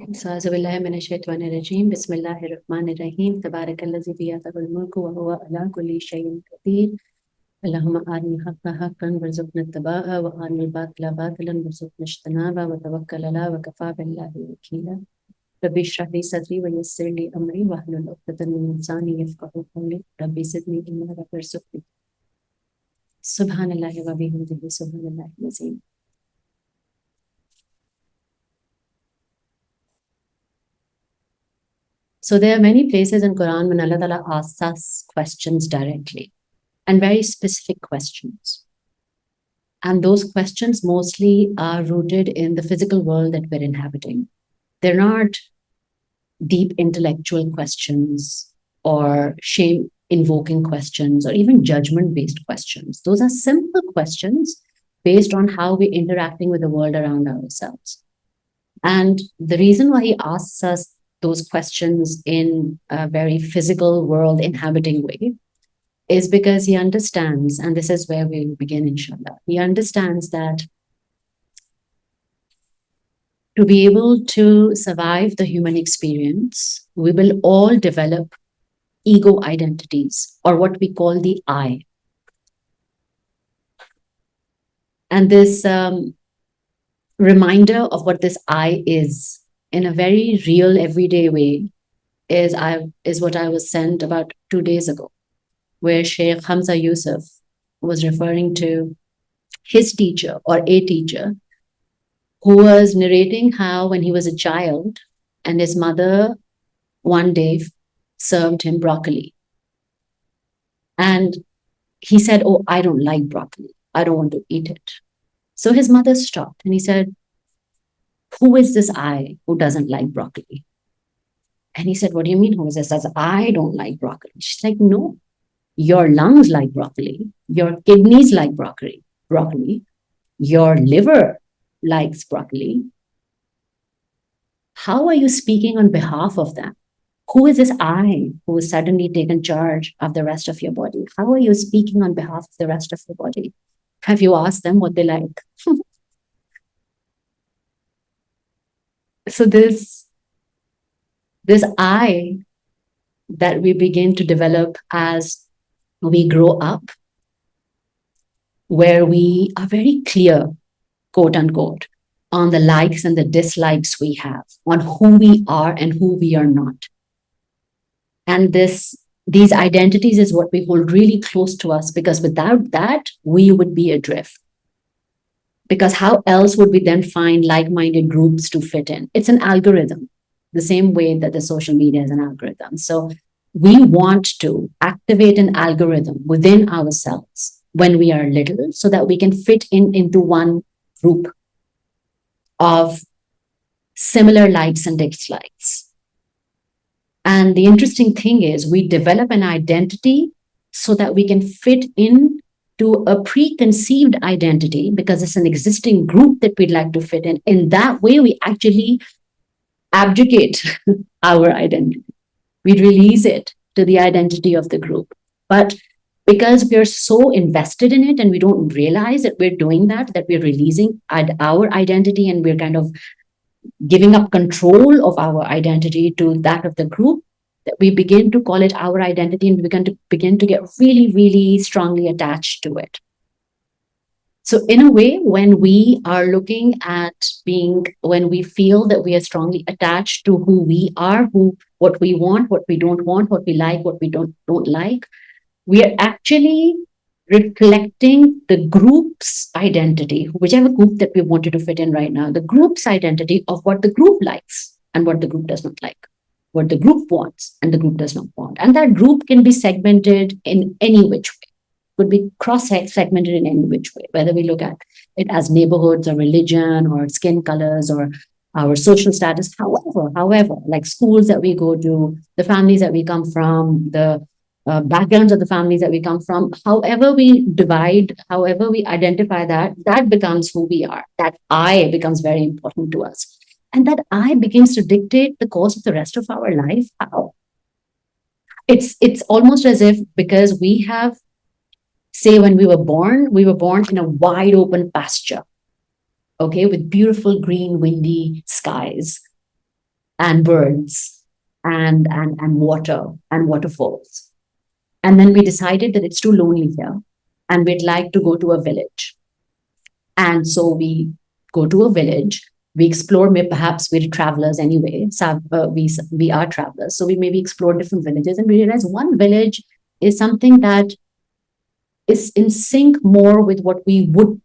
A'udzubillahi minash-shaytanir-rajeem. Bismillahir-rahmanir-rahim. Tabarakalladzi biyadihil mulku wa huwa ala kulli shay'in qadir. Allahumma arinal haqqa haqqan warzuqna ittiba'ahu wa arinal batila batilan warzuqna ijtinaba wa tawakkal ala wa kafa billahi wakila. Rabbi shrah li sadri wa yassir li amri wahlul 'uqdatan min lisani yafqahu qawli. Rabbi zidni ilma warzuqni. Subhanallahi wa bihamdihi subhanallahil azim. So there are many places in Quran when Allah Ta'ala asks us questions directly and very specific questions. And those questions mostly are rooted in the physical world that we're inhabiting. They're not deep intellectual questions or shame invoking questions or even judgment based questions. Those are simple questions based on how we're interacting with the world around ourselves. And the reason why he asks us those questions in a very physical world inhabiting way is because he understands, and this is where we'll begin, inshallah. He understands that to be able to survive the human experience, we will all develop ego identities, or what we call the I. And this reminder of what this I is in a very real, everyday way is what I was sent about 2 days ago, where Sheikh Hamza Yusuf was referring to his teacher or a teacher who was narrating how when he was a child and his mother one day served him broccoli. And he said, "Oh, I don't like broccoli. I don't want to eat it." So his mother stopped and he said, "Who is this I who doesn't like broccoli?" And he said, "What do you mean, who is this? Says, I don't like broccoli." She's like, "No, your lungs like broccoli, your kidneys like broccoli, your liver likes broccoli. How are you speaking on behalf of them? Who is this I who has suddenly taken charge of the rest of your body? How are you speaking on behalf of the rest of your body? Have you asked them what they like?" So this I that we begin to develop as we grow up, where we are very clear, quote unquote, on the likes and the dislikes we have, on who we are and who we are not. And these identities is what we hold really close to us, because without that, we would be adrift. Because how else would we then find like-minded groups to fit in? It's an algorithm, the same way that the social media is an algorithm. So we want to activate an algorithm within ourselves when we are little so that we can fit into one group of similar likes and dislikes. And the interesting thing is we develop an identity so that we can fit in to a preconceived identity because it's an existing group that we'd like to fit in. In that way, we actually abdicate our identity. We release it to the identity of the group. But because we're so invested in it and we don't realize that we're doing that we're releasing our identity and we're kind of giving up control of our identity to that of the group, that we begin to call it our identity and we begin to get really, really strongly attached to it. So in a way, when we are looking at when we feel that we are strongly attached to who we are, what we want, what we don't want, what we like, what we don't like, we are actually reflecting the group's identity, whichever group that we wanted to fit in right now, the group's identity of what the group likes and what the group does not like, what the group wants and the group does not want. And that group can be segmented in any which way, could be cross-segmented in any which way, whether we look at it as neighborhoods or religion or skin colors or our social status, however, like schools that we go to, the families that we come from, the backgrounds of the families that we come from, however we divide, however we identify that becomes who we are. That I becomes very important to us. And that I begins to dictate the course of the rest of our life. How? It's almost as if, because we have, say when we were born in a wide open pasture, okay, with beautiful green, windy skies. and birds and water and waterfalls. And then we decided that it's too lonely here and we'd like to go to a village. And so we go to a village. We explore, perhaps we're travelers anyway. So we are travelers. So we maybe explore different villages and we realize one village is something that is in sync more with what we would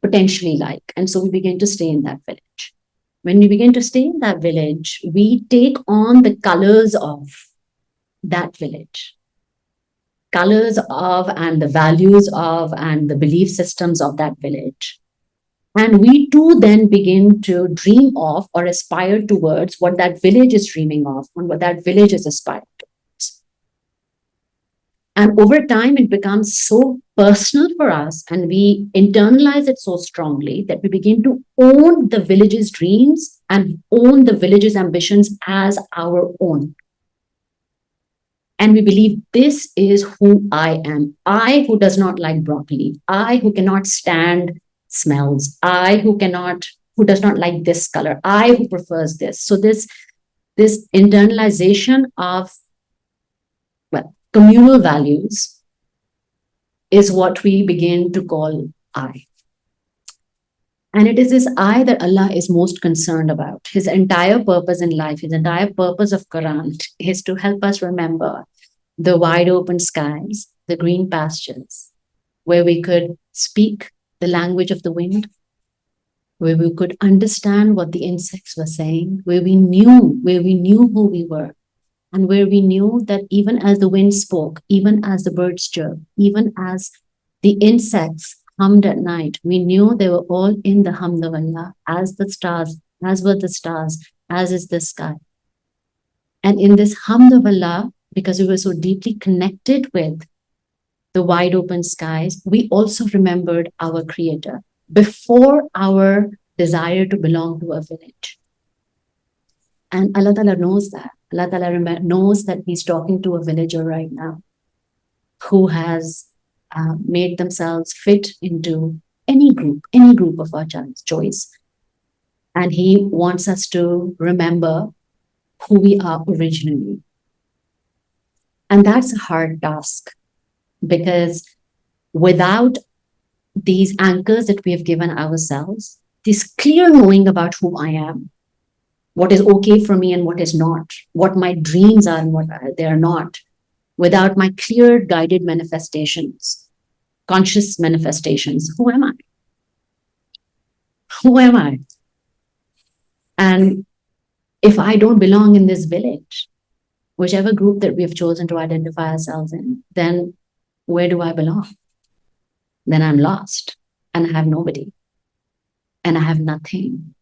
potentially like. And so we begin to stay in that village. When we begin to stay in that village, we take on the colors of that village, colors of and the values of and the belief systems of that village. And we too then begin to dream of or aspire towards what that village is dreaming of and what that village is aspiring towards. And over time, it becomes so personal for us and we internalize it so strongly that we begin to own the village's dreams and own the village's ambitions as our own. And we believe this is who I am. I who does not like broccoli. I who cannot stand smells. I who does not like this color. I who prefers this. So this internalization of, well, communal values is what we begin to call I. And it is this I that Allah is most concerned about. His entire purpose in life, his entire purpose of Quran is to help us remember the wide open skies, the green pastures, where we could speak the language of the wind, where we could understand what the insects were saying, where we knew who we were, and where we knew that even as the wind spoke, even as the birds chirped, even as the insects hummed at night, we knew they were all in the hamd of Allah, as the stars, as were the stars, as is the sky. And in this hamd of Allah, because we were so deeply connected with the wide open skies, we also remembered our Creator before our desire to belong to a village. And Allah Ta'ala knows that. Allah Ta'ala knows that He's talking to a villager right now who has made themselves fit into any group of our choice. And He wants us to remember who we are originally. And that's a hard task, because without these anchors that we have given ourselves, this clear knowing about who I am, what is okay for me and what is not, what my dreams are and what they are not, without my clear guided manifestations, conscious manifestations, who am I? Who am I? And if I don't belong in this village, whichever group that we have chosen to identify ourselves in, then where do I belong? Then I'm lost and I have nobody and I have nothing.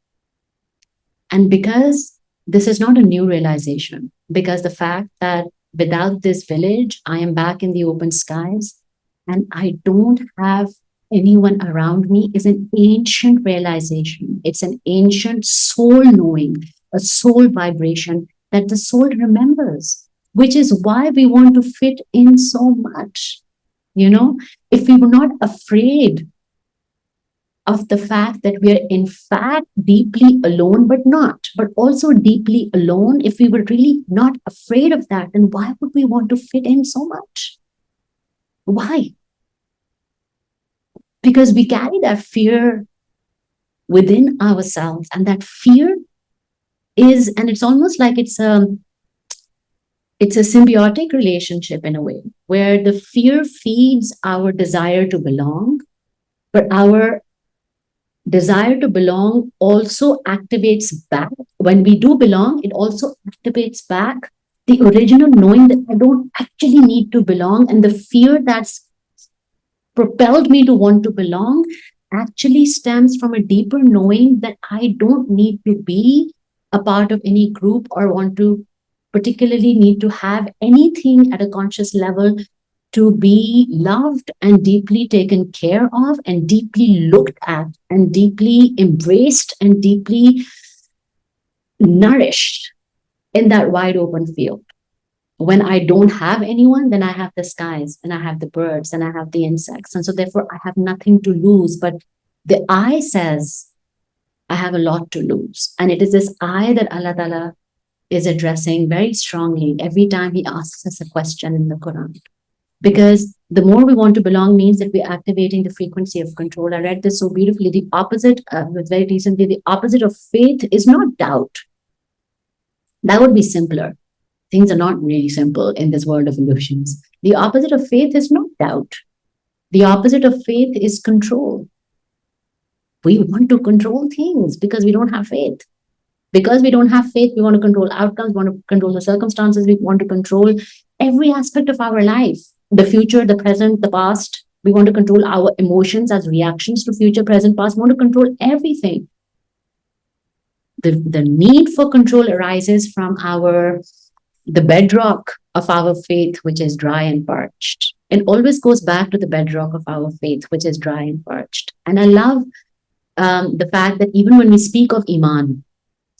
And because this is not a new realization, because the fact that without this village, I am back in the open skies and I don't have anyone around me is an ancient realization. It's an ancient soul knowing, a soul vibration that the soul remembers, which is why we want to fit in so much. If we were not afraid of the fact that we are in fact deeply alone, but also deeply alone, if we were really not afraid of that, then why would we want to fit in so much? Why? Because we carry that fear within ourselves, and that fear is, and it's almost like it's a symbiotic relationship in a way, where the fear feeds our desire to belong, but our desire to belong also activates back. When we do belong, it also activates back the original knowing that I don't actually need to belong, and the fear that's propelled me to want to belong actually stems from a deeper knowing that I don't need to be a part of any group or want to particularly need to have anything at a conscious level to be loved and deeply taken care of and deeply looked at and deeply embraced and deeply nourished in that wide open field. When I don't have anyone, then I have the skies and I have the birds and I have the insects. And so therefore I have nothing to lose. But the I says, I have a lot to lose. And it is this I that Allah Ta'ala is addressing very strongly every time he asks us a question in the Quran. Because the more we want to belong means that we're activating the frequency of control. I read this so beautifully. The opposite, very recently, the opposite of faith is not doubt. That would be simpler. Things are not really simple in this world of illusions. The opposite of faith is not doubt. The opposite of faith is control. We want to control things because we don't have faith. Because we don't have faith, we want to control outcomes, we want to control the circumstances, we want to control every aspect of our life, the future, the present, the past. We want to control our emotions as reactions to future, present, past. We want to control everything. The need for control arises from the bedrock of our faith, which is dry and parched. It always goes back to the bedrock of our faith, which is dry and parched. And I love the fact that even when we speak of Iman,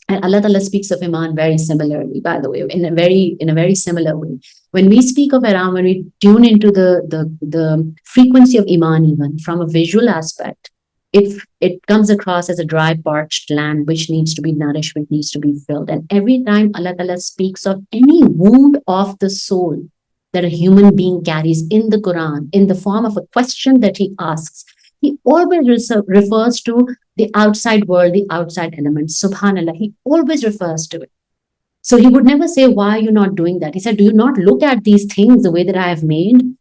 and Allah Ta'ala speaks of Iman very similarly, by the way, in a very similar way. When we speak of Iman, when we tune into the frequency of Iman, even from a visual aspect, it comes across as a dry, parched land which needs to be nourished, which needs to be filled. And every time Allah Ta'ala speaks of any wound of the soul that a human being carries in the Quran, in the form of a question that he asks, he always refers to the outside world, the outside elements. Subhanallah, he always refers to it. So he would never say, why are you not doing that? He said, do you not look at these things the way that I have made?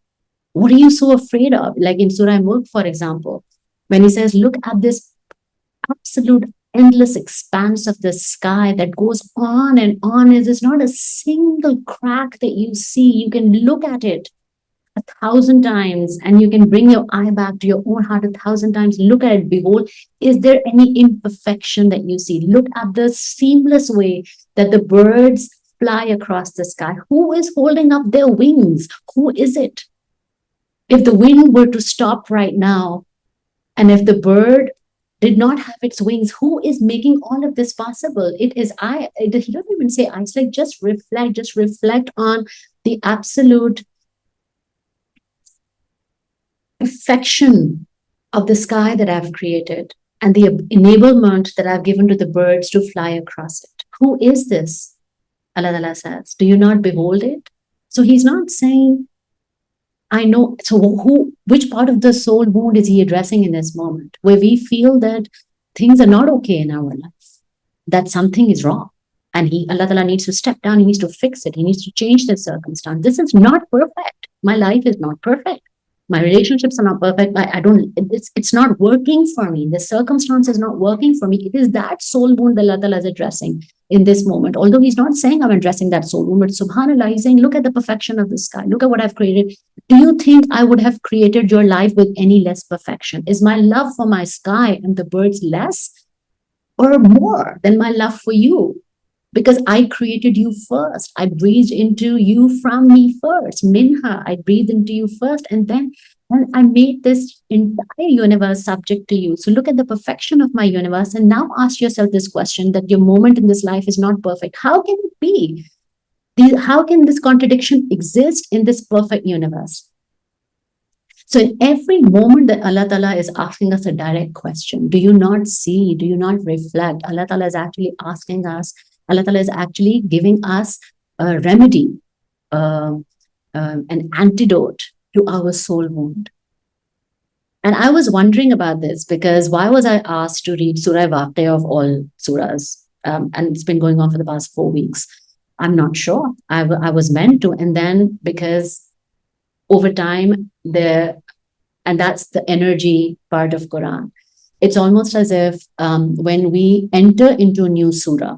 What are you so afraid of? Like in Surah Mulk, for example, when he says, look at this absolute endless expanse of the sky that goes on and on. There's not a single crack that you see. You can look at it 1,000 times and you can bring your eye back to your own heart 1,000 times. Look at it. Behold, is there any imperfection that you see? Look at the seamless way that the birds fly across the sky. Who is holding up their wings? Who is it? If the wind were to stop right now, and if the bird did not have its wings, who is making all of this possible? It is I. He doesn't even say I. It's like just reflect on the absolute perfection of the sky that I've created and the enablement that I've given to the birds to fly across it. Who is this? Allah Ta'ala says, do you not behold it? So he's not saying, I know. So which part of the soul wound is he addressing in this moment where we feel that things are not okay in our life, that something is wrong? And Allah Ta'ala needs to step down. He needs to fix it. He needs to change the circumstance. This is not perfect. My life is not perfect. My relationships are not perfect. It's not working for me. The circumstance is not working for me. It is that soul wound that Allah Ta'ala is addressing in this moment. Although he's not saying I'm addressing that soul wound, but subhanAllah, he's saying, look at the perfection of the sky. Look at what I've created. Do you think I would have created your life with any less perfection? Is my love for my sky and the birds less or more than my love for you? Because I created you first. I breathed into you from me first. Minha, I breathed into you first. And then I made this entire universe subject to you. So look at the perfection of my universe. And now ask yourself this question, that your moment in this life is not perfect. How can it be? How can this contradiction exist in this perfect universe? So in every moment that Allah Ta'ala is asking us a direct question, do you not see? Do you not reflect? Allah Ta'ala is actually asking us, Allah Ta'ala is actually giving us a remedy, an antidote to our soul wound. And I was wondering about this because why was I asked to read Surah Waqiah of all surahs? And it's been going on for the past 4 weeks. I'm not sure. I was meant to. And then because over time, and that's the energy part of Quran. It's almost as if when we enter into a new surah,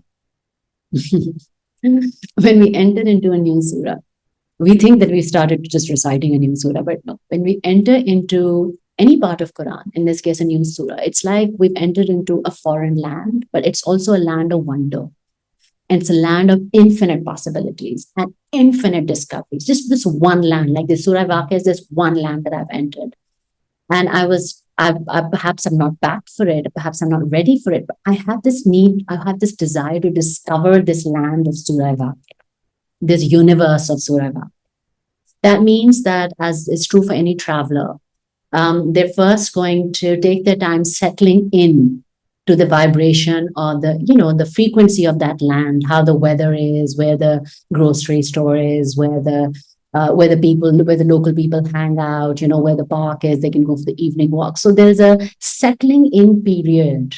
when we enter into a new surah, we think that we started just reciting a new surah, but no. When we enter into any part of Quran, in this case, a new surah, it's like we've entered into a foreign land, but it's also a land of wonder. And it's a land of infinite possibilities and infinite discoveries. Just this one land, like the Surah Waqiah is this one land that I've entered. And perhaps I'm not back for it, perhaps I'm not ready for it, but I have this need, I have this desire to discover this land of Surah Waqiah, this universe of Surah Waqiah. That means that, as is true for any traveler, they're first going to take their time settling in to the vibration or the frequency of that land, how the weather is, where the grocery store is, where the local people hang out, where the park is, they can go for the evening walk. So there's a settling in period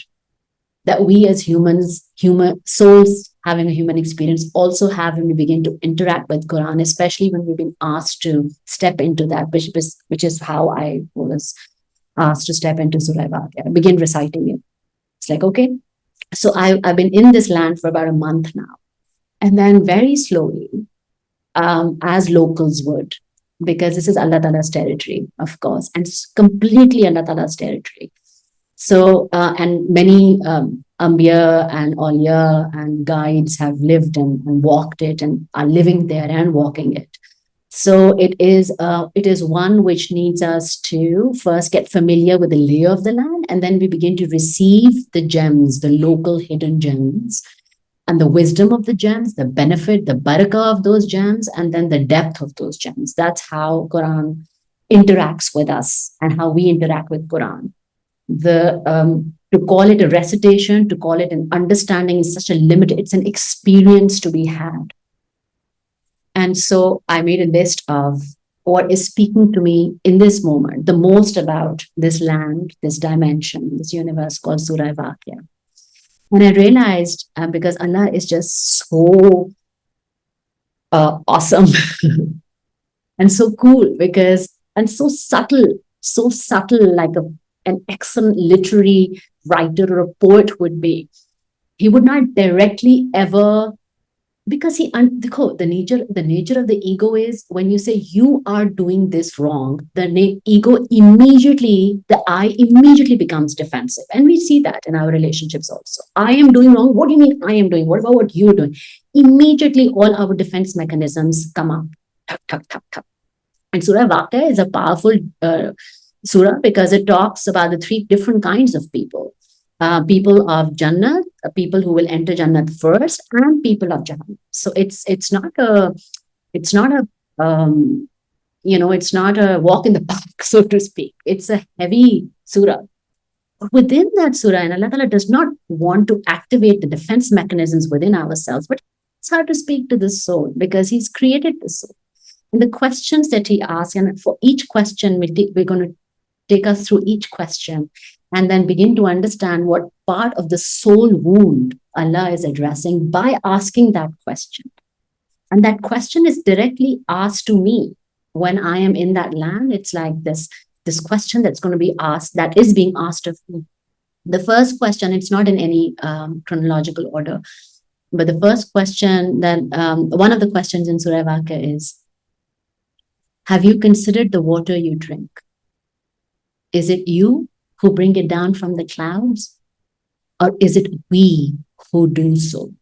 that we as humans, human souls having a human experience, also have when we begin to interact with Quran, especially when we've been asked to step into that, which is how I was asked to step into Surah Waqiah, begin reciting it. It's like, okay. So I've been in this land for about a month now. And then very slowly, as locals would, because this is Allah Ta'ala's territory, of course, and it's completely Allah Ta'ala's territory. So, and many Ambiya and Awliya and guides have lived and walked it and are living there and walking it. So it is one which needs us to first get familiar with the lay of the land, and then we begin to receive the gems, the local hidden gems, and the wisdom of the gems, the benefit, the barakah of those gems, and then the depth of those gems. That's how Quran interacts with us and how we interact with Quran. To call it a recitation, to call it an understanding is such a limited, it's an experience to be had. And so I made a list of what is speaking to me in this moment the most about this land, this dimension, this universe called Surah Waqiah. And I realized, because Allah is just so awesome and so cool, and so subtle, like an excellent literary writer or a poet would be. He would not directly ever, because the nature of the ego is when you say you are doing this wrong, the I immediately becomes defensive. And we see that in our relationships also. I am doing wrong. What do you mean I am doing? What about what you're doing? Immediately all our defense mechanisms come up. Tuck, tuck, tuck, tuck. And Surah Waqiah is a powerful surah because it talks about the three different kinds of people. People of Jannah, people who will enter Jannah first, and people of Jahannam. So it's not a walk in the park, so to speak. It's a heavy surah. But within that surah, and Allah Ta'ala does not want to activate the defense mechanisms within ourselves, but it's hard to speak to the soul because He's created the soul. And the questions that He asks, and for each question, we're going to take us through each question and then begin to understand what part of the soul wound Allah is addressing by asking that question. And that question is directly asked to me when I am in that land. It's like this question that's going to be asked, that is being asked of me. The first question, it's not in any chronological order, but the first question that one of the questions in Surah Waqiah is, have you considered the water you drink? Is it you who bring it down from the clouds? Or is it we who do so?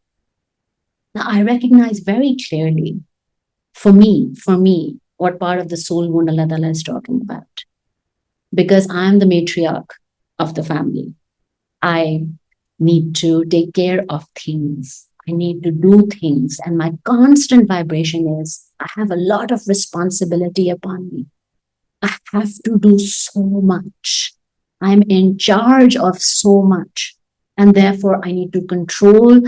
Now, I recognize very clearly, for me, what part of the soul wound Allah Ta'ala is talking about. Because I am the matriarch of the family. I need to take care of things. I need to do things. And my constant vibration is, I have a lot of responsibility upon me. I have to do so much. I'm in charge of so much. And therefore, I need to control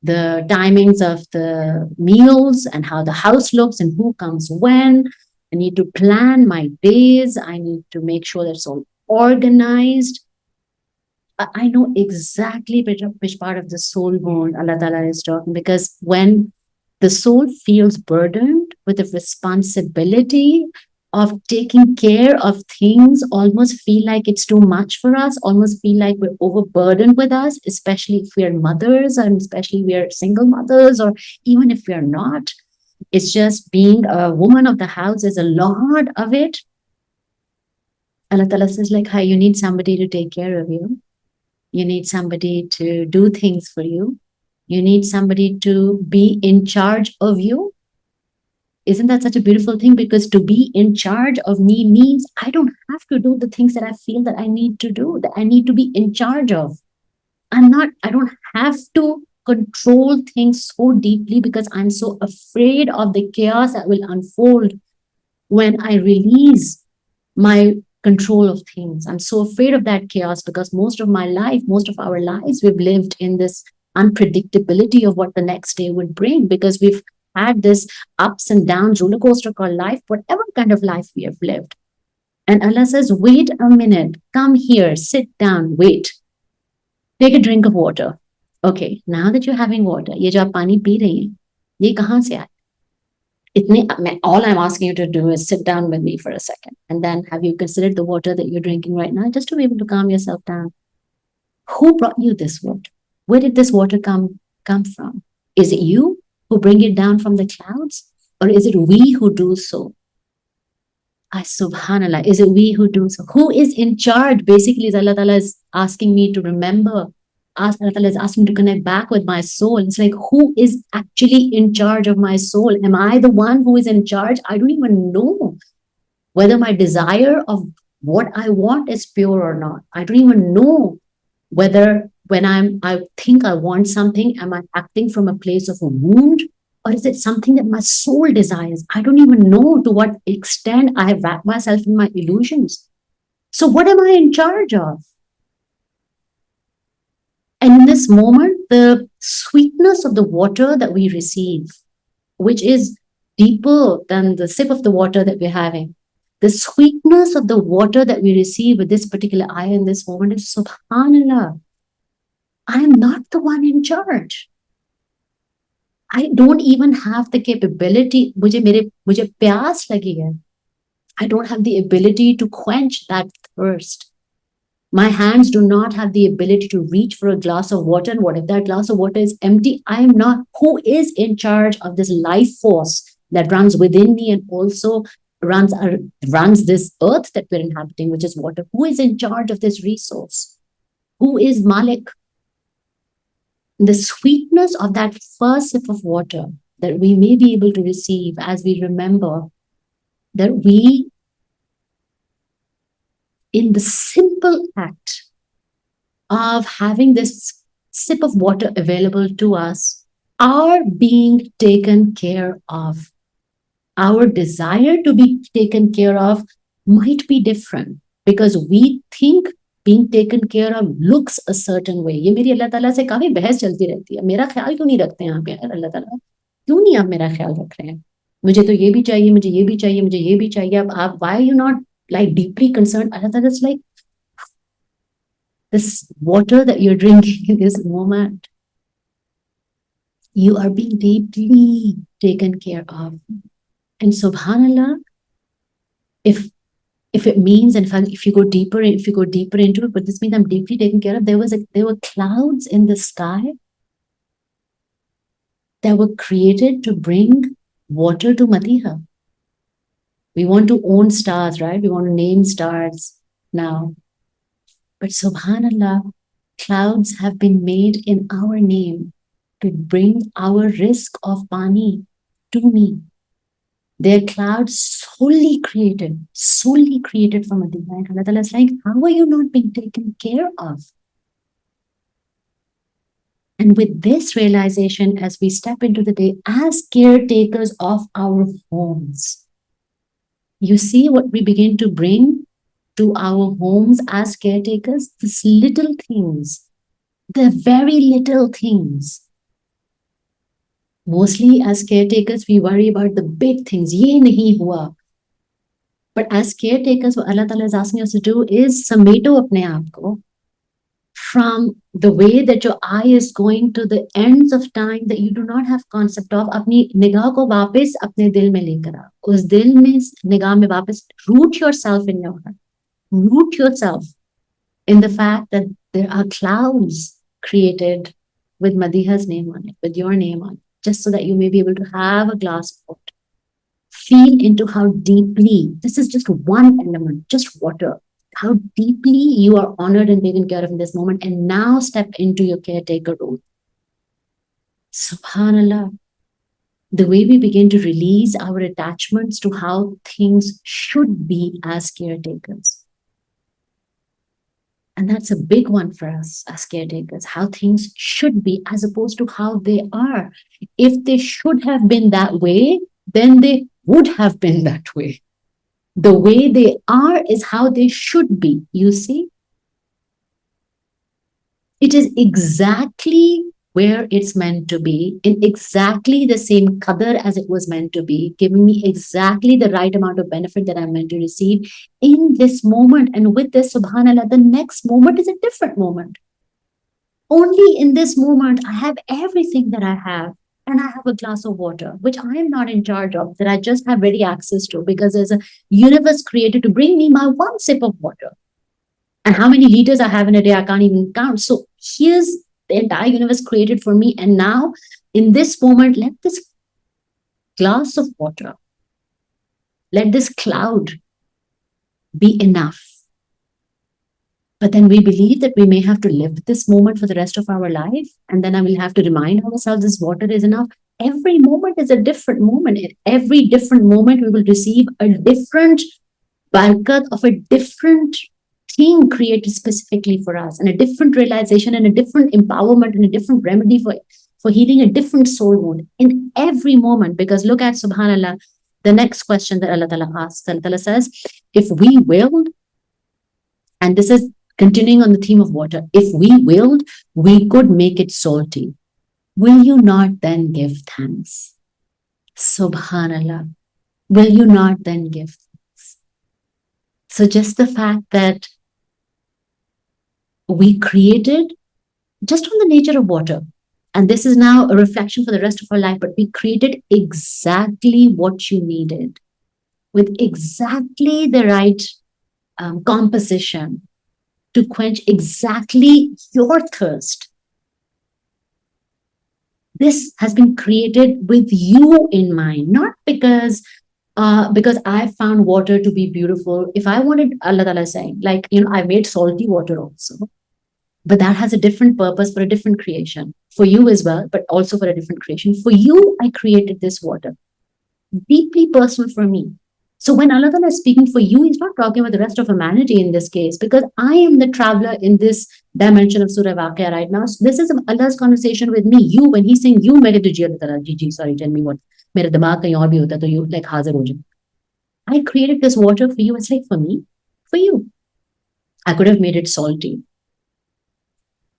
the timings of the meals and how the house looks and who comes when. I need to plan my days. I need to make sure that it's all organized. I know exactly which part of the soul wound Allah Ta'ala is talking, because when the soul feels burdened with the responsibility of taking care of things, almost feel like it's too much for us, almost feel like we're overburdened with us, especially if we're mothers, and especially we're single mothers, or even if we're not. It's just being a woman of the house is a lot of it. Allah Ta'ala says, like, hi, you need somebody to take care of you. You need somebody to do things for you. You need somebody to be in charge of you. Isn't that such a beautiful thing? Because to be in charge of me means I don't have to do the things that I feel that I need to do, that I need to be in charge of. I don't have to control things so deeply because I'm so afraid of the chaos that will unfold when I release my control of things. I'm so afraid of that chaos because most of my life, most of our lives, we've lived in this unpredictability of what the next day would bring because we've had this ups and downs roller coaster called life, whatever kind of life we have lived. And Allah says, wait a minute, come here, sit down, wait, take a drink of water. Okay, now that you're having water, ये जो आप पानी P रही हैं, ये कहाँ से आया? All I'm asking you to do is sit down with me for a second. And then have you considered the water that you're drinking right now just to be able to calm yourself down? Who brought you this water? Where did this water come from? Is it you who bring it down from the clouds? Or is it we who do so? Subhanallah, is it we who do so? Who is in charge? Basically, Allah Ta'ala is asking me to remember. Allah Ta'ala is asking me to connect back with my soul. It's like, who is actually in charge of my soul? Am I the one who is in charge? I don't even know whether my desire of what I want is pure or not. I don't even know whether when I think I want something, am I acting from a place of a wound? Or is it something that my soul desires? I don't even know to what extent I have wrapped myself in my illusions. So what am I in charge of? And in this moment, the sweetness of the water that we receive, which is deeper than the sip of the water that we're having, the sweetness of the water that we receive with this particular ayah in this moment is subhanallah. I am not the one in charge. I don't even have the capability. मुझे प्यास लगी है. I don't have the ability to quench that thirst. My hands do not have the ability to reach for a glass of water. And what if that glass of water is empty? I am not. Who is in charge of this life force that runs within me and also runs this earth that we're inhabiting, which is water? Who is in charge of this resource? Who is Malik? The sweetness of that first sip of water that we may be able to receive as we remember that we, in the simple act of having this sip of water available to us, are being taken care of. Our desire to be taken care of might be different because we think being taken care of looks a certain way. ये मेरी अल्लाह ताला से काफी बहस चलती रहती है. मेरा ख्याल क्यों नहीं रखते हैं आप यार अल्लाह ताला? क्यों नहीं आप मेरा ख्याल रख रहे हैं? मुझे तो ये भी चाहिए, मुझे ये भी चाहिए, मुझे ये भी चाहिए. अब आप, why are you not like deeply concerned? Allah Ta'ala is like, this water that you're drinking in this moment, you are being deeply taken care of. And subhanallah, if it means, in fact, if you go deeper into it, but this means I'm deeply taken care of. There were clouds in the sky that were created to bring water to Madiha. We want to own stars, right? We want to name stars now. But subhanallah, clouds have been made in our name to bring our risk of pani to me. They're clouds solely created from a divine. Allah Ta'ala is like, how are you not being taken care of? And with this realization, as we step into the day as caretakers of our homes, you see what we begin to bring to our homes as caretakers? These little things, the very little things. Mostly as caretakers, we worry about the big things. Ye nahi hua. But as caretakers, what Allah Ta'ala is asking us to do is sameto apne aap ko from the way that your eye is going to the ends of time that you do not have concept of. Apni nigah ko वापस apne dil mein lekar आओ. उस दिल में निगाह में वापस root yourself in your heart. Root yourself in the fact that there are clouds created with Madiha's name on it, with your name on it, just so that you may be able to have a glass of water. Feel into how deeply, this is just one element, just water, how deeply you are honored and taken care of in this moment, and now step into your caretaker role. Subhanallah, the way we begin to release our attachments to how things should be as caretakers. And that's a big one for us as caretakers, how things should be as opposed to how they are. If they should have been that way, then they would have been that way. The way they are is how they should be. You see, it is exactly where it's meant to be, in exactly the same qadr as it was meant to be, giving me exactly the right amount of benefit that I'm meant to receive in this moment. And with this, subhanAllah, the next moment is a different moment. Only in this moment, I have everything that I have. And I have a glass of water, which I am not in charge of, that I just have ready access to because there's a universe created to bring me my one sip of water. And how many liters I have in a day, I can't even count. So here's the entire universe created for me. And now, in this moment, let this glass of water, let this cloud be enough. But then we believe that we may have to live with this moment for the rest of our life. And then I will have to remind ourselves this water is enough. Every moment is a different moment. In every different moment, we will receive a different barakat of a different thing created specifically for us, and a different realization and a different empowerment and a different remedy for healing a different soul wound in every moment. Because look at, subhanAllah, the next question that Allah Ta'ala asks. Allah Ta'ala says, if we willed, and this is continuing on the theme of water, if we willed, we could make it salty. Will you not then give thanks? Subhanallah. Will you not then give thanks? So just the fact that we created, just on the nature of water, and this is now a reflection for the rest of our life, but we created exactly what you needed with exactly the right composition to quench exactly your thirst. This has been created with you in mind, not because I found water to be beautiful. If I wanted, Allah Ta'ala saying, like, I made salty water also, but that has a different purpose for a different creation. For you as well, but also for a different creation. For you, I created this water. Deeply personal for me. So when Allah Ta'ala is speaking for you, He's not talking about the rest of humanity in this case, because I am the traveler in this dimension of Surah Waqiah right now. So this is Allah's conversation with me. You, when He's saying you, mere tuji Allah Ta'ala, ji, sorry, tell me what. Mere dimag kahin aur bhi hota, to you like hazir ho jaye. I created this water for you. It's like for me, for you. I could have made it salty.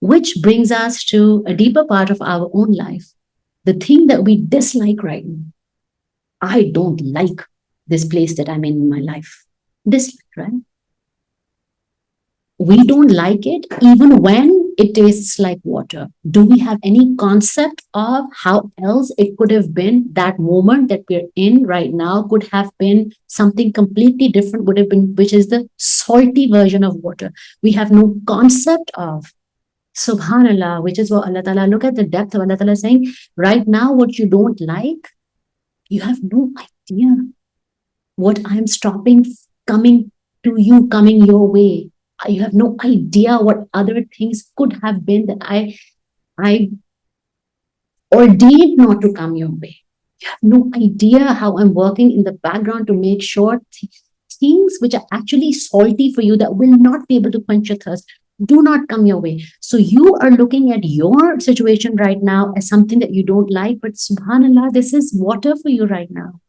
Which brings us to a deeper part of our own life. The thing that we dislike right now. I don't like this place that I'm in my life. Dislike, right? We don't like it even when it tastes like water. Do we have any concept of how else it could have been? That moment that we're in right now could have been something completely different, would have been, which is the salty version of water. We have no concept of. Subhanallah, which is what Allah Ta'ala, look at the depth of Allah Ta'ala saying, right now, what you don't like, you have no idea what I'm stopping coming to you, coming your way. You have no idea what other things could have been that I ordained not to come your way. You have no idea how I'm working in the background to make sure things which are actually salty for you, that will not be able to quench your thirst, do not come your way. So you are looking at your situation right now as something that you don't like, but subhanallah, this is water for you right now.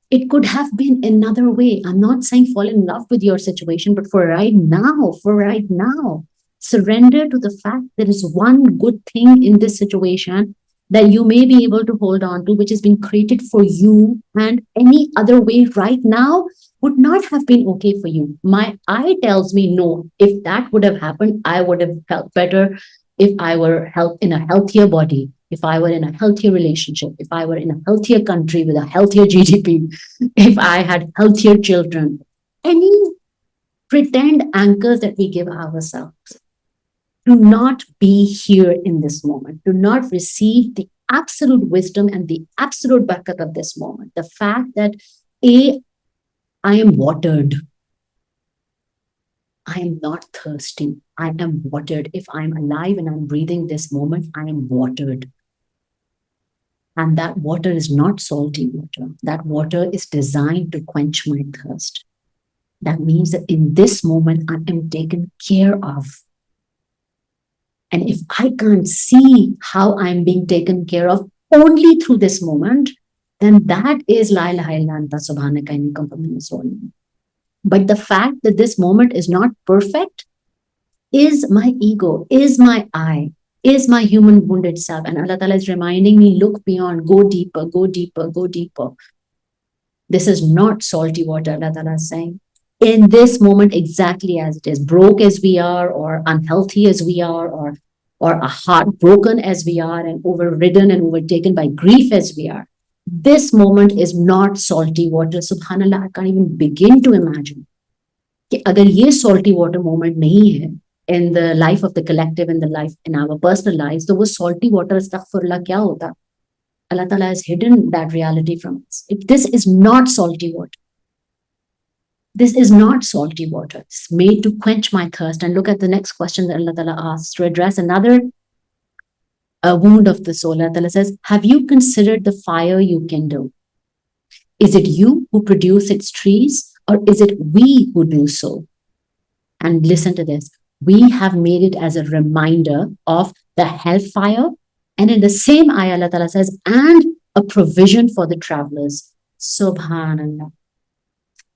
It could have been another way. I'm not saying fall in love with your situation, but for right now, surrender to the fact there is one good thing in this situation that you may be able to hold on to, which has been created for you, and any other way right now would not have been okay for you. My eye tells me no. If that would have happened, I would have felt better if I were in a healthier body, if I were in a healthier relationship, if I were in a healthier country with a healthier GDP, if I had healthier children. Any pretend anchors that we give ourselves to not be here in this moment, to not receive the absolute wisdom and the absolute barakat of this moment. The fact that I am watered. I am not thirsty. I am watered. If I'm alive and I'm breathing this moment, I am watered. And that water is not salty water. That water is designed to quench my thirst. That means that in this moment, I am taken care of. And if I can't see how I'm being taken care of only through this moment, then that is La ilaha illa anta subhanaka inni kuntu minas zalimin. But the fact that this moment is not perfect is my ego, is my I, is my human wounded self. And Allah Ta'ala is reminding me, look beyond, go deeper, go deeper, go deeper. This is not salty water, Allah Ta'ala is saying. In this moment, exactly as it is, broke as we are, or unhealthy as we are, or heartbroken as we are, and overridden and overtaken by grief as we are, this moment is not salty water. Subhanallah, I can't even begin to imagine कि अगर ये salty water moment नहीं है in the life of the collective, in the life, in our personal lives, तो वो salty water astaghfirullah क्या होता? Allah Ta'ala has hidden that reality from us. This is not salty water. This is not salty water. It's made to quench my thirst. And look at the next question that Allah Ta'ala asks to address another wound of the soul. Allah Ta'ala says, have you considered the fire you kindle? Is it you who produce its trees, or is it we who do so? And listen to this. We have made it as a reminder of the hellfire. And in the same ayah, Allah Ta'ala says, and a provision for the travelers. Subhanallah.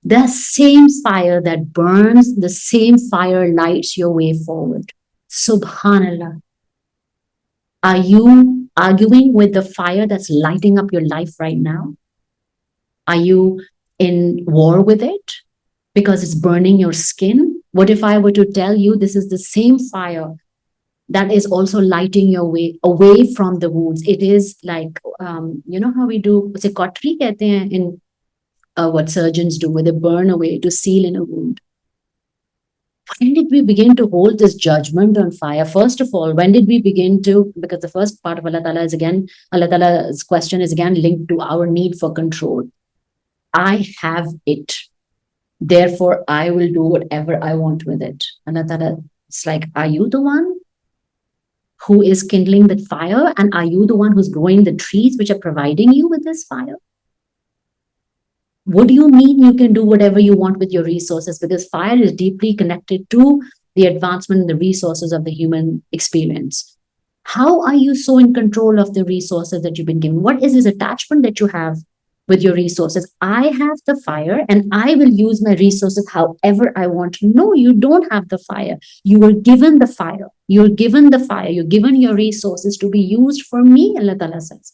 The same fire that burns, the same fire lights your way forward. Subhanallah. Are you arguing with the fire that's lighting up your life right now? Are you in war with it because it's burning your skin? What if I were to tell you this is the same fire that is also lighting your way away from the wounds? It is like, you know how we do, usse kotri kehte hain in what surgeons do, where they burn away to seal in a wound. When did we begin to hold this judgment on fire? First of all, when did we begin to, because the first part of Allah Ta'ala is again, Allah Ta'ala's question is again linked to our need for control. I have it. Therefore, I will do whatever I want with it. Allah Ta'ala, it's like, are you the one who is kindling the fire? And are you the one who's growing the trees which are providing you with this fire? What do you mean you can do whatever you want with your resources? Because fire is deeply connected to the advancement and the resources of the human experience. How are you so in control of the resources that you've been given? What is this attachment that you have with your resources? I have the fire and I will use my resources however I want. No, you don't have the fire. You were given the fire. You're given the fire. You're given your resources to be used for me, Allah Ta'ala says.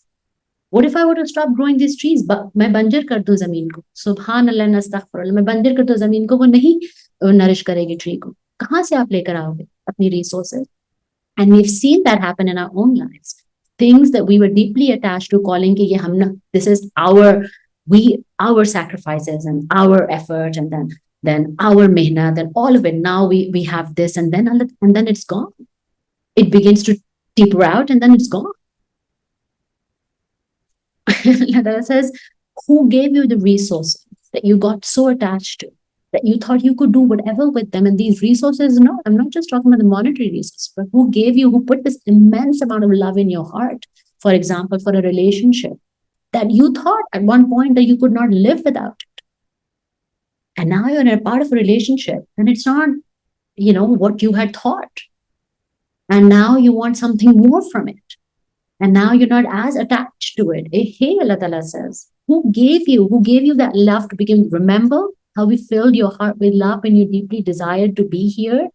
What if I were to stop growing these trees? मैं बंजर कर दूं जमीन को. सुभान अल्लाह नस्तगफिरुल्लाह. मैं बंजर कर दूं जमीन को, वो नहीं नरिश करेगी ट्री को. कहाँ से आप लेकर आओगे अपनी resources? And we've seen that happen in our own lives. Things that we were deeply attached to, calling कि ये हम ना, this is our sacrifices and our effort, and then our mehnat and all of it. Now we have this, and then it's gone. It begins to taper out, and then it's gone. Allah says, who gave you the resources that you got so attached to, that you thought you could do whatever with them? And these resources, no, I'm not just talking about the monetary resources, but who put this immense amount of love in your heart, for example, for a relationship that you thought at one point that you could not live without it. And now you're in a part of a relationship and it's not, what you had thought. And now you want something more from it. And now you're not as attached to it. Hey, Allah Ta'ala says, who gave you that love to begin? Remember how we filled your heart with love and you deeply desired to be here?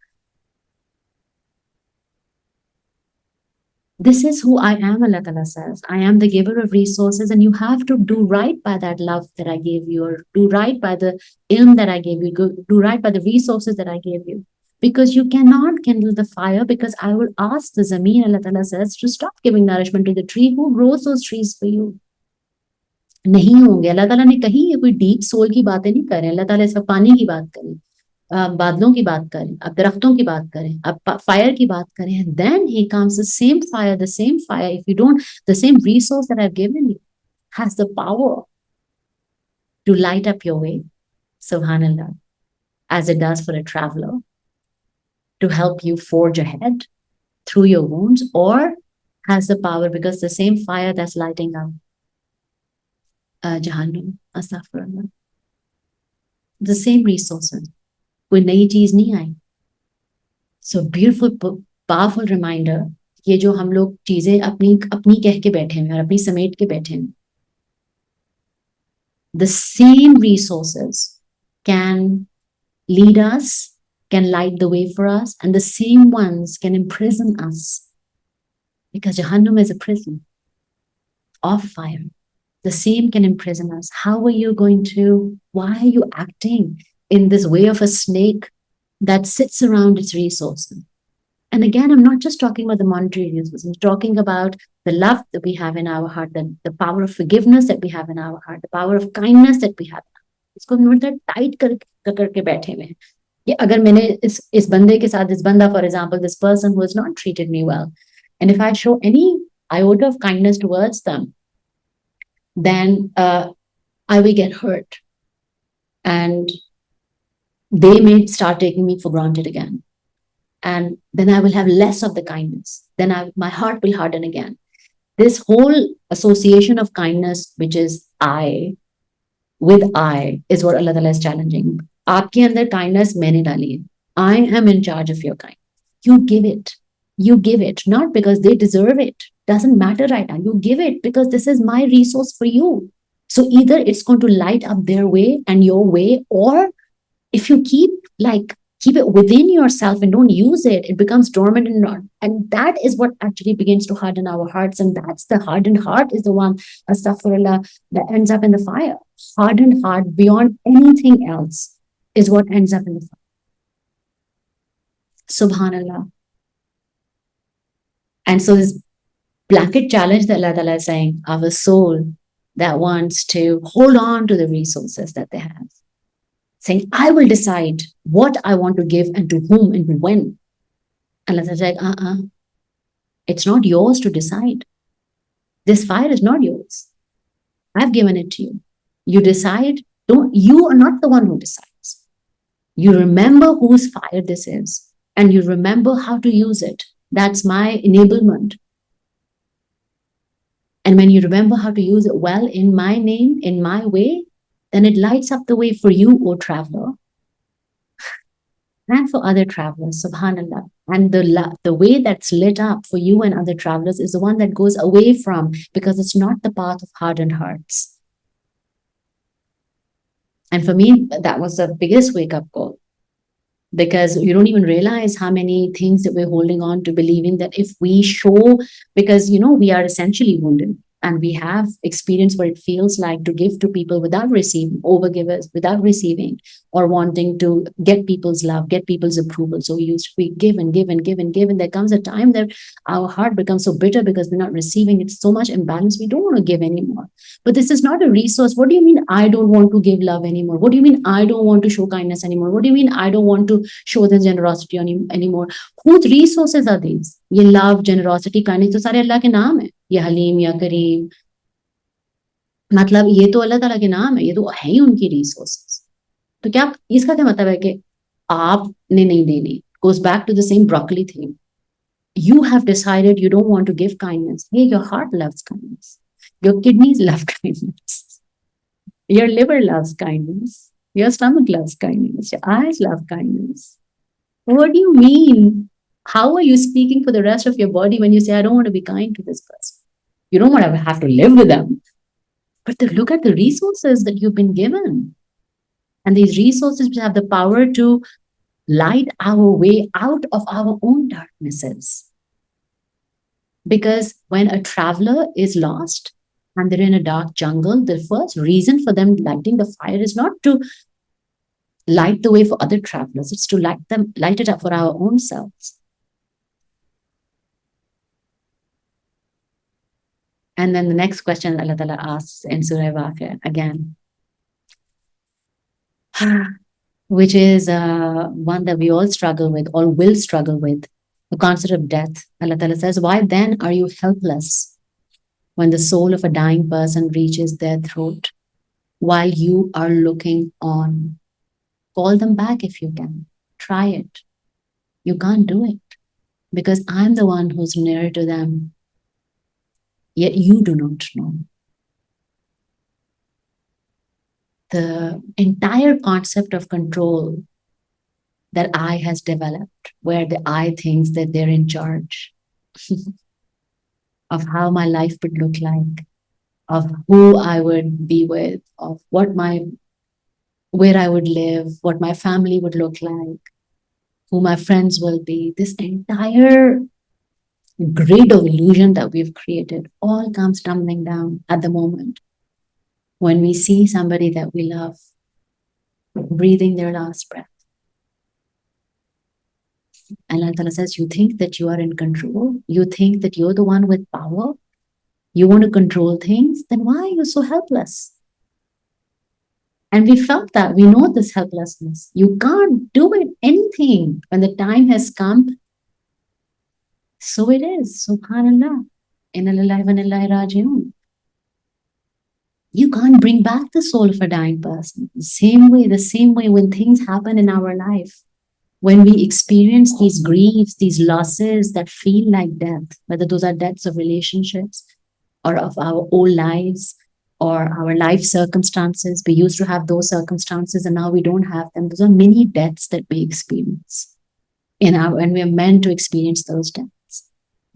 This is who I am, Allah Ta'ala says. I am the giver of resources, and you have to do right by that love that I gave you, or do right by the ilm that I gave you, do right by the resources that I gave you. Because you cannot kindle the fire, because I will ask the zameen, Allah Ta'ala says, to stop giving nourishment to the tree. Who grows those trees for you? नहीं होंगे. अल्लाह ताला ने कहीं ये कोई deep soul की बातें नहीं कर रहे हैं. अल्लाह ताला इसका पानी की बात करें, बादलों की बात करें, अब दरख्तों की बात करें, अब फायर की बात करें. Then he comes, the same fire. If you don't, the same resource that I've given you has the power to light up your way, subhanallah, as it does for a traveler, to help you forge ahead through your wounds, or has the power, because the same fire that's lighting up Jahannam, astaghfirullah, the same resources. कोई नई चीज नहीं आई. So beautiful, powerful reminder. ये जो हम लोग चीजें अपनी कह के बैठे हैं और अपनी समेट के बैठे हैं, the same resources can lead us, can light the way for us, and the same ones can imprison us. Because Jahannam is a prison of fire. The same can imprison us. How are you going to, why are you acting in this way of a snake that sits around its resources? And again, I'm not just talking about the monetary resources. I'm talking about the love that we have in our heart, the power of forgiveness that we have in our heart, the power of kindness that we have. इसको मतलब tight करके बैठे हुए हैं कि अगर मैंने इस बंदे के साथ, this banda, for example, this person who has not treated me well, and if I show any iota of kindness towards them, then I will get hurt, and they may start taking me for granted again. And then I will have less of the kindness. Then my heart will harden again. This whole association of kindness, which is I, with I, is what Allah Ta'ala is challenging. Aapke andar kindness maine dali hai. I am in charge of your kindness. You give it. You give it, not because they deserve it. Doesn't matter right now. You give it because this is my resource for you. So either it's going to light up their way and your way, or if you keep it within yourself and don't use it, it becomes dormant and not. And that is what actually begins to harden our hearts. And that's the hardened heart is the one, astaghfirullah, that ends up in the fire. Hardened heart beyond anything else is what ends up in the fire. Subhanallah. And so this blanket challenge that Allah Ta'ala is saying, our soul that wants to hold on to the resources that they have, saying, I will decide what I want to give and to whom and to when. Allah Ta'ala is like, it's not yours to decide. This fire is not yours. I've given it to you. You decide. You are not the one who decides. You remember whose fire this is, and you remember how to use it. That's my enablement. And when you remember how to use it well in my name, in my way, then it lights up the way for you, O traveler, and for other travelers, subhanallah. And the way that's lit up for you and other travelers is the one that goes away from, because it's not the path of hardened hearts. And for me, that was the biggest wake-up call. Because you don't even realize how many things that we're holding on to, believing that if we show, because, we are essentially wounded and we have experienced what it feels like to give to people without receiving, overgivers without receiving, or wanting to get people's love, get people's approval. So we give and give and give and give. And there comes a time that our heart becomes so bitter because we're not receiving. It's so much imbalance. We don't want to give anymore. But this is not a resource. What do you mean I don't want to give love anymore? What do you mean I don't want to show kindness anymore? What do you mean I don't want to show the generosity anymore? Whose resources are these? Ye love, generosity, kindness, to सारे अल्लाह के नाम है. ये हलीम या करीम, मतलब ये तो अल्लाह ताला के नाम है, ये तो है ही उनकी रिसोर्सेस. तो क्या इसका क्या मतलब है कि आपने नहीं देनी? Goes back to the same broccoli thing. You have decided you don't want to give kindness. Hey, your heart loves kindness. Your kidneys love kindness. Your liver loves kindness. Your stomach loves kindness. Your eyes love kindness. What do you mean? How are you speaking for the rest of your body when you say, I don't want to be kind to this person? You don't want to have to live with them. But look at the resources that you've been given. And these resources have the power to light our way out of our own darknesses. Because when a traveler is lost and they're in a dark jungle, the first reason for them lighting the fire is not to light the way for other travelers. It's to light it up for our own selves. And then the next question Allah Ta'ala asks in Surah Waqiah again, which is one that we all struggle with, or will struggle with, the concept of death. Allah Ta'ala says, why then are you helpless when the soul of a dying person reaches their throat while you are looking on? Call them back if you can. Try it. You can't do it because I'm the one who's nearer to them. Yet you do not know. The entire concept of control that I has developed, where the I thinks that they're in charge of how my life would look like, of who I would be with, of where I would live, what my family would look like, who my friends will be. This entire grid of illusion that we've created all comes tumbling down at the moment when we see somebody that we love breathing their last breath. And Allah Ta'ala says, you think that you are in control? You think that you're the one with power? You want to control things? Then why are you so helpless? And we felt that. We know this helplessness. You can't do it, anything. When the time has come, so it is. Subhanallah. Inna lillahi wa inna ilaihi raji'un. You can't bring back the soul of a dying person. The same way when things happen in our life, when we experience these griefs, these losses that feel like death, whether those are deaths of relationships or of our old lives or our life circumstances. We used to have those circumstances and now we don't have them. Those are many deaths that we experience and we are meant to experience those deaths.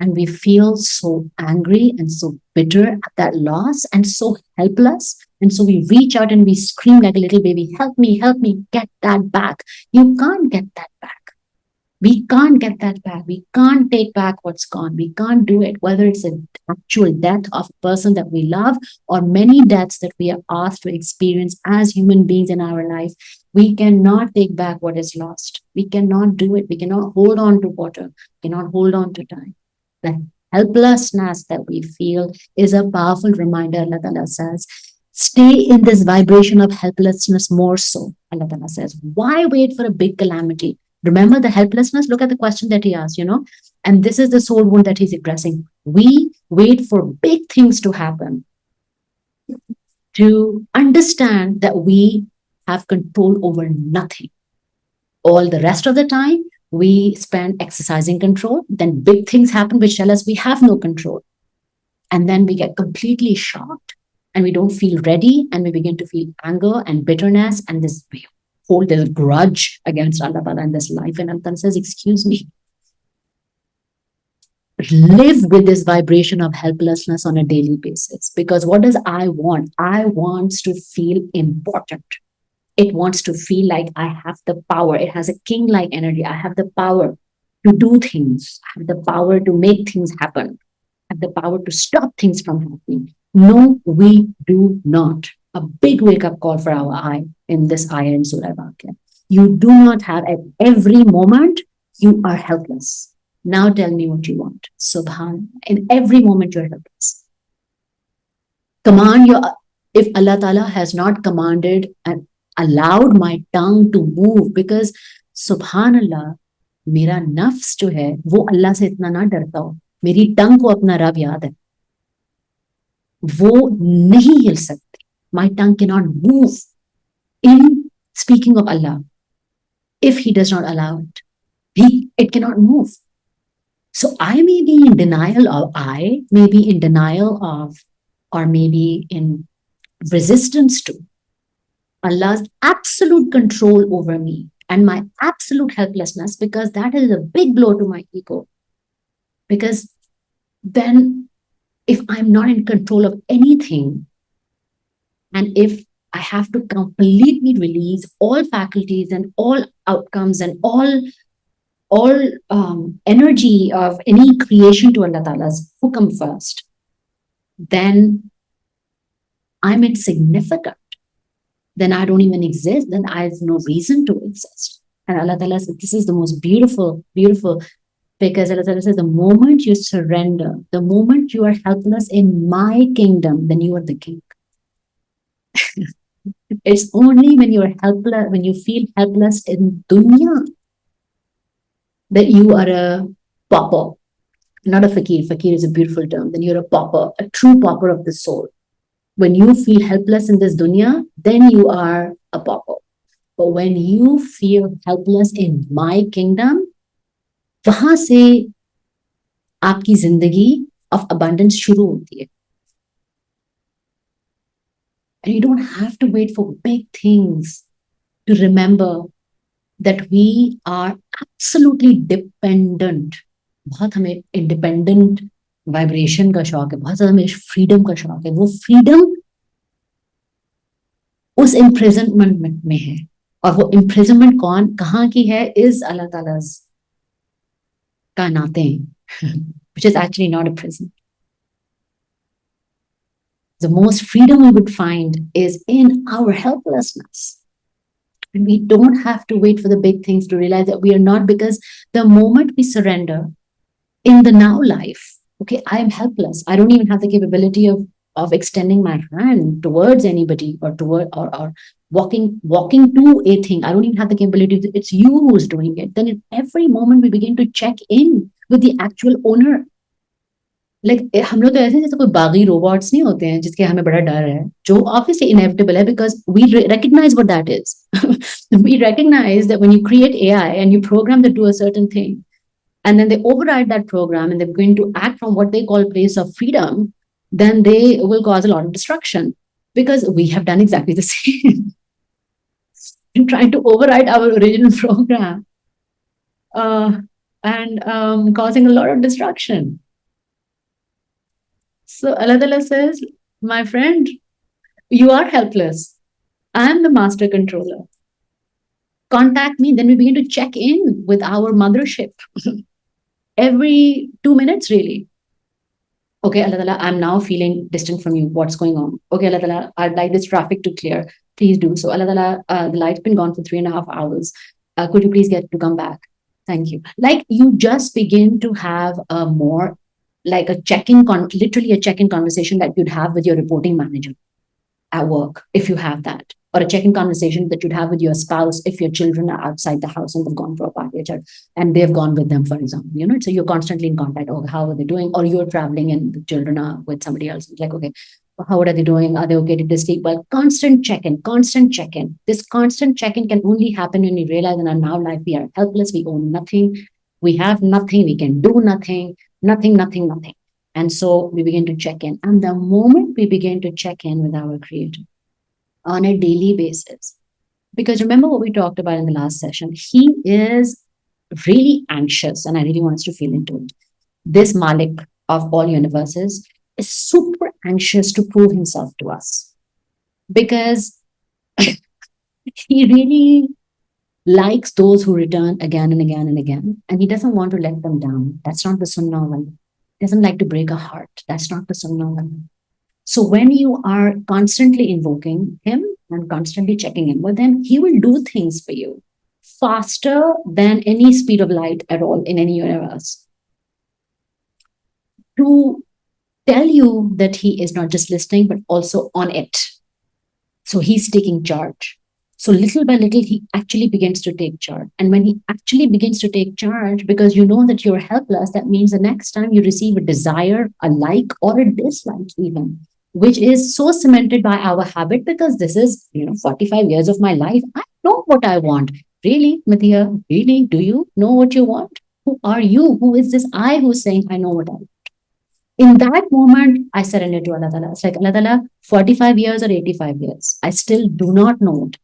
And we feel so angry and so bitter at that loss and so helpless. And so we reach out and we scream like a little baby, help me, get that back. You can't get that back. We can't get that back. We can't take back what's gone. We can't do it, whether it's an actual death of a person that we love or many deaths that we are asked to experience as human beings in our life. We cannot take back what is lost. We cannot do it. We cannot hold on to water. We cannot hold on to time. The helplessness that we feel is a powerful reminder, Allah Ta'ala says. Stay in this vibration of helplessness more so, Allah Ta'ala says. Why wait for a big calamity? Remember the helplessness? Look at the question that he asked, and this is the soul wound that he's addressing. We wait for big things to happen to understand that we have control over nothing. All the rest of the time, we spend exercising control. Then big things happen which tell us we have no control. And then we get completely shocked and we don't feel ready and we begin to feel anger and bitterness and this hold this grudge against Allah Ta'ala in this life. And Allah says, excuse me. Live with this vibration of helplessness on a daily basis. Because what does I want? I want to feel important. It wants to feel like I have the power. It has a king-like energy. I have the power to do things. I have the power to make things happen. I have the power to stop things from happening. No, we do not. A big wake-up call for our eye in this ayah in Surah Waqiah. You do not have at every moment, you are helpless. Now tell me what you want. Subhan. In every moment you're helpless. If Allah Ta'ala has not commanded and allowed my tongue to move, because Subhanallah, मेरा नफ्स जो है वो अल्लाह से इतना ना डरता हो, मेरी टंग को अपना रब याद है, वो नहीं हिल सकती. My tongue cannot move in speaking of Allah if He does not allow it. It cannot move. So I may be in denial of, or maybe in resistance to Allah's absolute control over me and my absolute helplessness, because that is a big blow to my ego. Because then if I'm not in control of anything, and if I have to completely release all faculties and all outcomes and all energy of any creation to Allah Ta'ala's hukam first, then I'm insignificant. Then I don't even exist. Then I have no reason to exist. And Allah Ta'ala says, this is the most beautiful, because Allah Ta'ala says, the moment you surrender, the moment you are helpless in my kingdom, then you are the king. It's only when you're helpless, when you feel helpless in dunya, that you are a pauper, not a fakir. Fakir is a beautiful term. Then you're a pauper, a true pauper of the soul. When you feel helpless in this dunya, then you are a pauper. But when you feel helpless in my kingdom, वहां से आपकी जिंदगी of abundance शुरू होती है. And you don't have to wait for big things to remember that we are absolutely dependent. बहुत हमें independent vibration का शौक है, बहुत ज्यादा मुझे फ्रीडम का शौक है। वो फ्रीडम उस इम्प्रिजनमेंट में है, और वो इम्प्रिजनमेंट कौन कहाँ की है, इज अल्लाह ताला का नाते which is actually not a prison. The most freedom we would find is in our helplessness. And we don't have to wait for the big things to realize that we are not, because the moment we surrender in the now life, okay, I am helpless. I don't even have the capability of extending my hand towards anybody, or toward, or walking to a thing. I don't even have the capability. It's you who's doing it. Then in every moment we begin to check in with the actual owner. Like हम लोग तो ऐसे जैसे कोई बागी robots नहीं होते हैं जिसके हमें बड़ा डर है, जो ऑब्वियसली इनएविटेबल है, because we recognize what that is. We recognize that when you create AI and you program them to do a certain thing, and then they override that program and they're going to act from what they call place of freedom, then they will cause a lot of destruction, because we have done exactly the same in trying to override our original program, uh, and causing a lot of destruction. So Allah Ta'ala says, my friend, you are helpless. I am the master controller. Contact me. Then we begin to check in with our mothership every 2 minutes, really. Okay, Allah Ta'ala, I'm now feeling distant from you. What's going on? Okay, Allah Ta'ala, I'd like this traffic to clear. Please do. So, Allah Ta'ala, the light's been gone for 3.5 hours. Could you please get to come back? Thank you. Like, you just begin to have a more, like a check-in, literally a check-in conversation that you'd have with your reporting manager at work, if you have that, or a check-in conversation that you'd have with your spouse if your children are outside the house and they've gone for a party and they've gone with them, for example. So you're constantly in contact. Oh, how are they doing? Or you're traveling and the children are with somebody else. It's like, okay, how are they doing? Are they okay? Did they sleep well? Constant check-in, constant check-in. This constant check-in can only happen when we realize in our now life we are helpless, we own nothing, we have nothing, we can do nothing, nothing. And so we begin to check in. And the moment we begin to check in with our Creator on a daily basis, because remember what we talked about in the last session, He is really anxious, and I really want us to feel into it. This Malik of all universes is super anxious to prove Himself to us, because He really likes those who return again and again and again, and He doesn't want to let them down. That's not the Sunnah wal. Doesn't like to break a heart. That's not the Sunnah wal. So when you are constantly invoking Him and constantly checking in with Him, He will do things for you faster than any speed of light at all in any universe, to tell you that He is not just listening, but also on it. So He's taking charge. So little by little, He actually begins to take charge. And when He actually begins to take charge, because you know that you're helpless, that means the next time you receive a desire, a like, or a dislike even, which is so cemented by our habit, because this is, 45 years of my life. I know what I want. Really, Mathia, really, do you know what you want? Who are you? Who is this I who's saying, I know what I want? In that moment, I surrender to Allah Ta'ala. It's like, Allah Ta'ala, 45 years or 85 years, I still do not know it.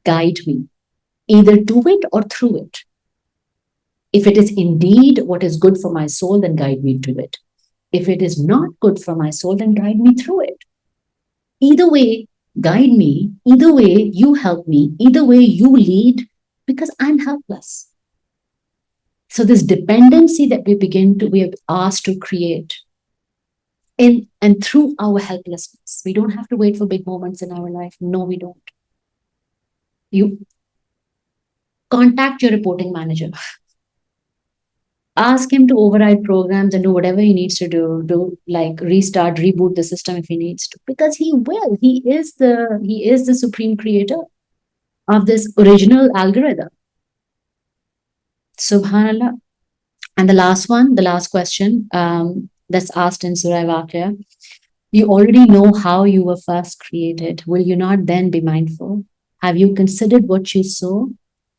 Guide me, either to it or through it. If it is indeed what is good for my soul, then guide me to it. If it is not good for my soul, then guide me through it. Either way, guide me. Either way, you help me. Either way, you lead, because I'm helpless. So this dependency that we have asked to create in and through our helplessness, we don't have to wait for big moments in our life. No, we don't. You contact your reporting manager. Ask him to override programs and do whatever he needs to do, like restart, reboot the system if he needs to, because he will. He is the supreme creator of this original algorithm. Subhanallah. And the last question that's asked in Surah Waqiah, you already know how you were first created. Will you not then be mindful? Have you considered what you sow?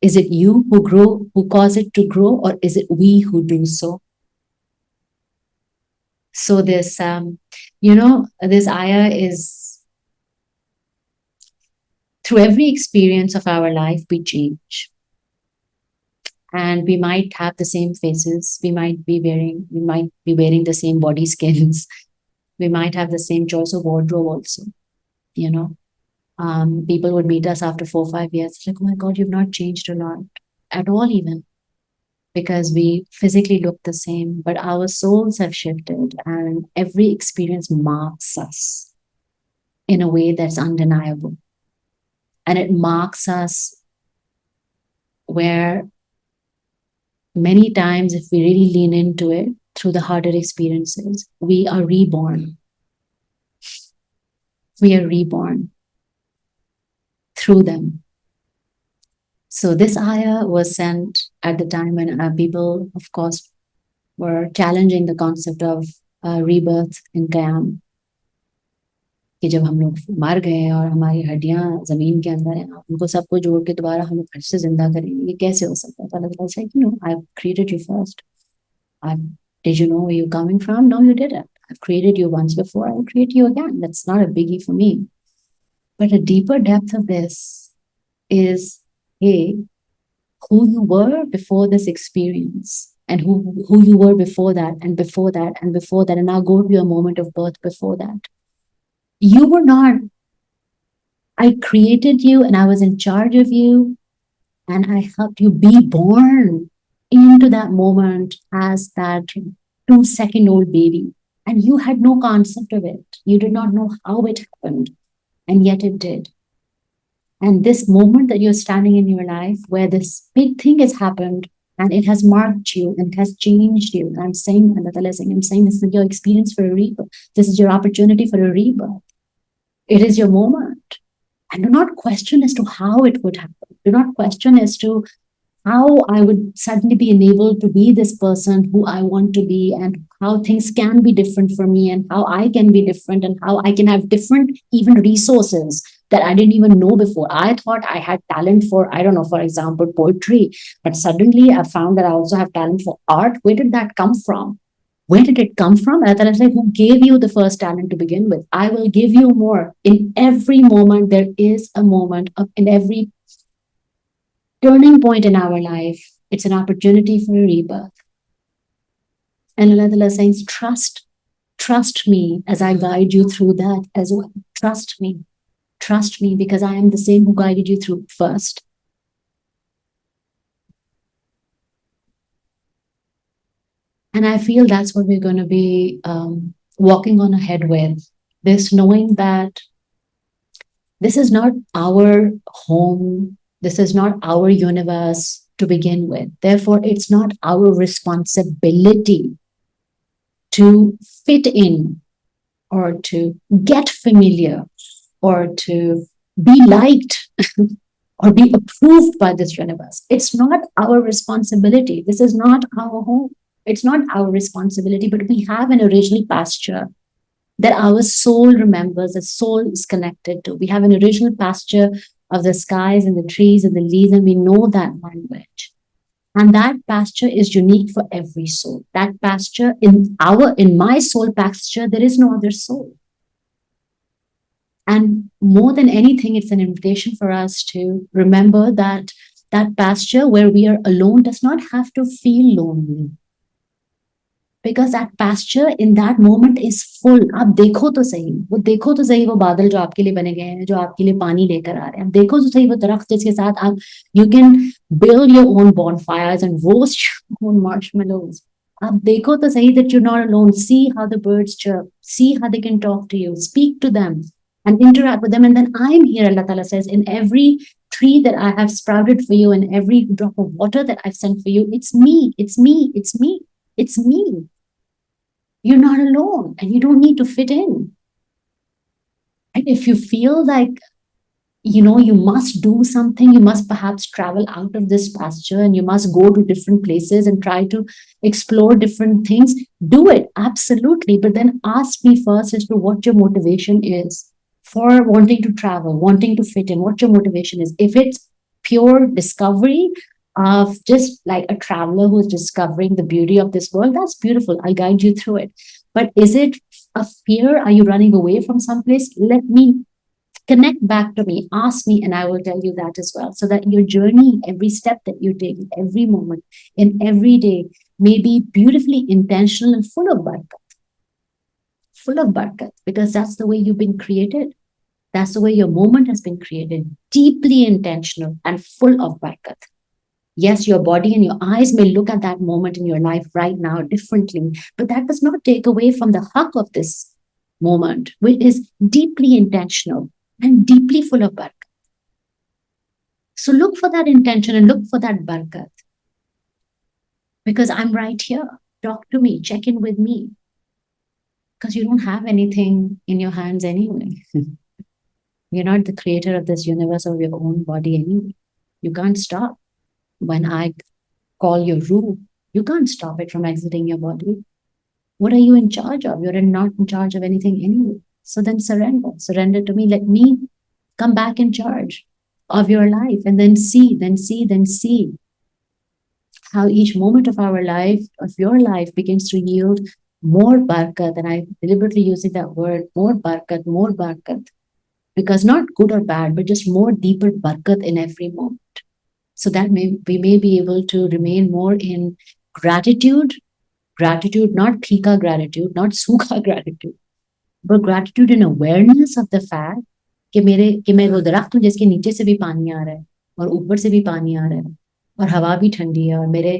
Is it you who cause it to grow, or is it we who do so? So this, this ayah is, through every experience of our life, we change. And we might have the same faces. We might be wearing the same body skins. We might have the same choice of wardrobe also, you know. People would meet us after 4 or 5 years. It's like, oh my God, you've not changed a lot at all, even because we physically look the same, but our souls have shifted, and every experience marks us in a way that's undeniable. And it marks us where many times, if we really lean into it through the harder experiences, we are reborn. We are reborn through them. So this ayah was sent at the time when people, of course, were challenging the concept of rebirth in Qiyam. कि जब हम लोग मर गए और हमारी हड्डियां जमीन के अंदर हैं, उनको सबको जोड़ के दोबारा हम फिर से जिंदा करेंगे, ये कैसे हो सकता है? तो अल्लाह ताला said, you know, I've created you first. Did you know where you're coming from? No, you didn't. I've created you once before. I will create you again. That's not a biggie for me. But a deeper depth of this is, hey, who you were before this experience, and who you were before that, and before that, and before that, and now go to your moment of birth before that. You were not, I created you and I was in charge of you, and I helped you be born into that moment as that 2-second-old baby. And you had no concept of it. You did not know how it happened, and yet it did. And this moment that you're standing in your life where this big thing has happened and it has marked you and it has changed you. I'm saying, I'm saying this is your experience for a rebirth. This is your opportunity for a rebirth. It is your moment. And do not question as to how it would happen. Do not question as to how I would suddenly be enabled to be this person who I want to be, and how things can be different for me, and how I can be different, and how I can have different even resources that I didn't even know before. I thought I had talent for, I don't know, for example, poetry, but suddenly I found that I also have talent for art. Where did that come from? Where did it come from? And I was like, who gave you the first talent to begin with? I will give you more. In every moment, there is a moment of, in every turning point in our life, it's an opportunity for a rebirth. And Allah says, trust me as I guide you through that as well. Trust me, because I am the same who guided you through first. And I feel that's what we're going to be walking on ahead with, this knowing that this is not our home, this is not our universe to begin with. Therefore, it's not our responsibility to fit in or to get familiar or to be liked or be approved by this universe. It's not our responsibility. This is not our home. It's not our responsibility, but we have an original pasture that our soul remembers, the soul is connected to. We have an original pasture of the skies and the trees and the leaves, and we know that language. And that pasture is unique for every soul. That pasture, in my soul pasture, there is no other soul. And more than anything, it's an invitation for us to remember that that pasture where we are alone does not have to feel lonely. Because that pasture in that moment is full. आप देखो तो सही वो बादल जो आपके लिए बने गए हैं, जो आपके लिए पानी लेकर आ रहे हैं. आप देखो तो सही वो दरख्त जिसके साथ आप, you can build your own bonfires and roast your own marshmallows. आप देखो तो सही that you're not alone. See how the birds chirp. See how they can talk to you. Speak to them and interact with them. And then I'm here, Allah Ta'ala says, in every tree that I have sprouted for you and every drop of water that I've sent for you, it's me, it's me, it's me. It's me. You're not alone and you don't need to fit in. And if you feel like, you know, you must do something, you must perhaps travel out of this pasture and you must go to different places and try to explore different things, do it, absolutely. But then ask me first as to what your motivation is for wanting to travel, wanting to fit in, what your motivation is. If it's pure discovery, of just like a traveler who's discovering the beauty of this world, that's beautiful. I'll guide you through it. But is it a fear? Are you running away from someplace? Let me Connect back to me, ask me, and I will tell you that as well. So that your journey, every step that you take, every moment, in every day, may be beautifully intentional and full of barakat, because that's the way you've been created. That's the way your moment has been created, deeply intentional and full of barakat. Yes, your body and your eyes may look at that moment in your life right now differently, but that does not take away from the haq of this moment, which is deeply intentional and deeply full of barakat. So look for that intention and look for that barakat, because I'm right here. Talk to me, check in with me, because you don't have anything in your hands anyway. You're not the creator of this universe or your own body anyway. You can't stop. When I call your room, you can't stop it from exiting your body. What are you in charge of? You're not in charge of anything anyway. So then surrender. Surrender to me. Let me come back in charge of your life, and then see how each moment of our life, of your life, begins to yield more barakat. And I deliberately using that word, more barakat, because not good or bad, but just more deeper barakat in every moment. So that we may be able to remain more in gratitude, not phika gratitude, not sukha gratitude, but gratitude and awareness of the fact कि मैं वो दरख्त हूँ जिसके नीचे से भी पानी आ रहा है और ऊपर से भी पानी आ रहा है और हवा भी ठंडी है और मेरे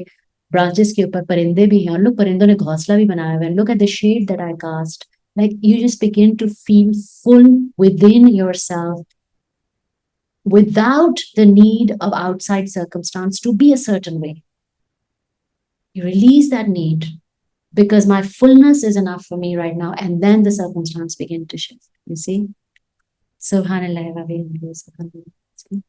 ब्रांचेस के ऊपर परिंदे भी हैं और लोग परिंदों ने घोंसला भी बनाया हुआ है. Look at the shade that I cast. Like you just begin to feel full within yourself without the need of outside circumstance to be a certain way. You release that need because my fullness is enough for me right now, and then the circumstance begin to shift. You see? Subhanallah wa bihamdihi.